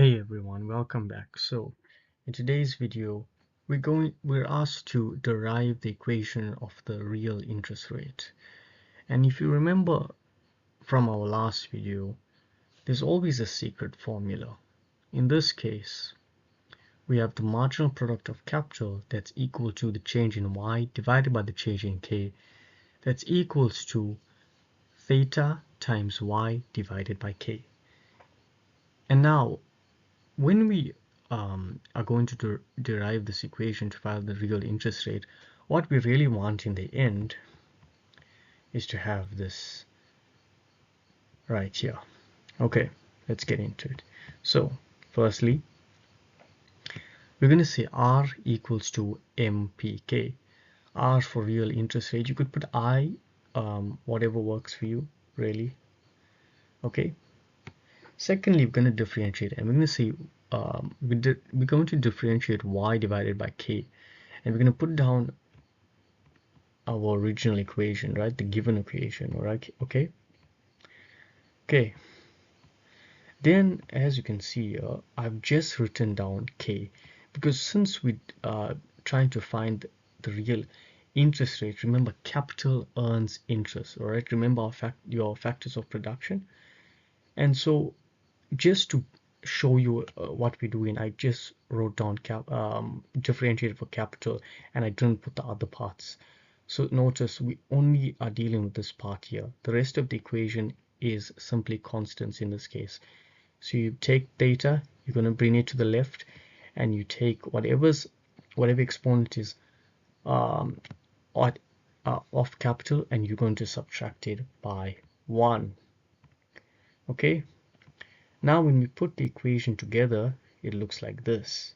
Hey everyone, welcome back. So in today's video we're asked to derive the equation of the real interest rate. And if you remember from our last video, there's always a secret formula. In this case, we have the marginal product of capital that's equal to the change in y divided by the change in k, that's equals to theta times y divided by k. And now when we are going to derive this equation to find the real interest rate, what we really want in the end is to have this right here. Okay, let's get into it. So firstly, we're going to say R equals to MPK. R for real interest rate. You could put I, whatever works for you, really. Okay. Secondly, we're going to differentiate, and we're going to say we're going to differentiate y divided by k, and we're going to put down our original equation, right? The given equation, all right? Okay. Then, as you can see here, I've just written down k because since we trying to find the real interest rate, remember capital earns interest, all right? Remember your factors of production, and so just to show you what we're doing, I just wrote down differentiated for capital, and I didn't put the other parts. So notice we only are dealing with this part here. The rest of the equation is simply constants in this case. So you take theta, you're going to bring it to the left, and you take whatever exponent is of capital, and you're going to subtract it by 1. Okay. Now when we put the equation together, it looks like this.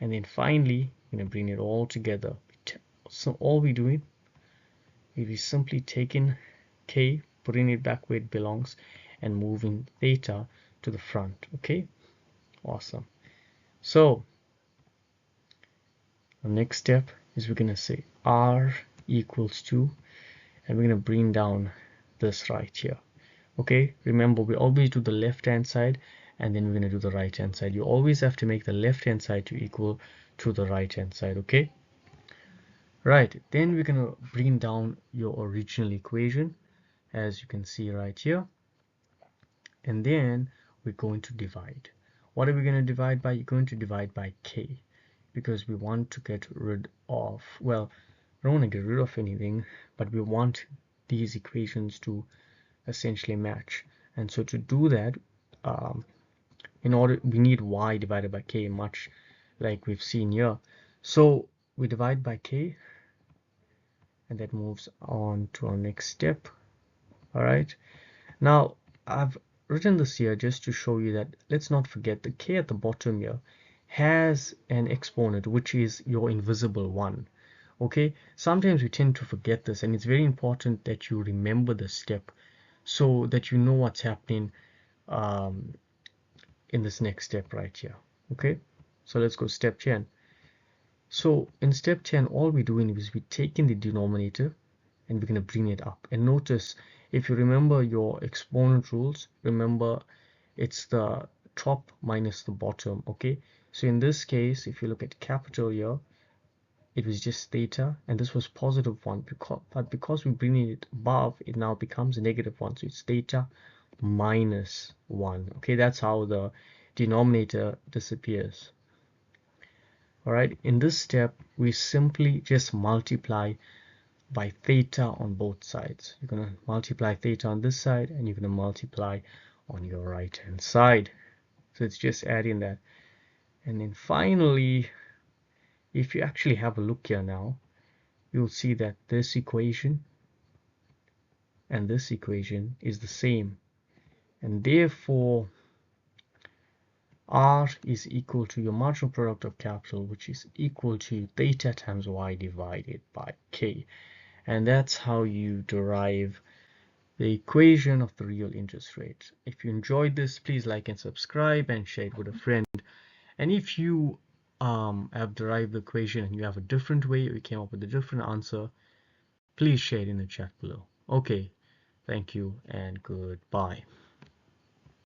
And then finally, we're going to bring it all together. So all we're doing is simply taking k, putting it back where it belongs, and moving theta to the front. Okay, awesome. So the next step is we're going to say R equals to, and we're going to bring down this right here. Okay, remember we always do the left hand side, and then we're going to do the right hand side. You always have to make the left hand side to equal to the right hand side. Okay, right, then we're going to bring down your original equation, as you can see right here, and then we're going to divide. What are we going to divide by? You're going to divide by k, because we want to get rid of, well, I don't want to get rid of anything, but we want these equations to essentially match. And so to do that, we need y divided by k, much like we've seen here. So we divide by k, and that moves on to our next step. All right, now I've written this here just to show you that let's not forget the k at the bottom here has an exponent, which is your invisible 1. Okay, sometimes we tend to forget this, and it's very important that you remember this step so that you know what's happening in this next step right here. Okay, so let's go step 10. So in step 10, all we're doing is we're taking the denominator and we're going to bring it up. And notice, if you remember your exponent rules, remember it's the top minus the bottom. Okay, so in this case, if you look at capital here, it was just theta, and this was positive 1, but because we're bringing it above, it now becomes negative 1, so it's theta minus 1. Okay, that's how the denominator disappears. All right, in this step we simply just multiply by theta on both sides. You're going to multiply theta on this side, and you're going to multiply on your right hand side. So it's just adding that. And then finally, if you actually have a look here now, you'll see that this equation and this equation is the same, and therefore R is equal to your marginal product of capital, which is equal to theta times y divided by k. And that's how you derive the equation of the real interest rate. If you enjoyed this, please like and subscribe and share it with a friend. And if you have derived the equation and you have a different way, or you came up with a different answer, please share it in the chat below. Okay, thank you and goodbye.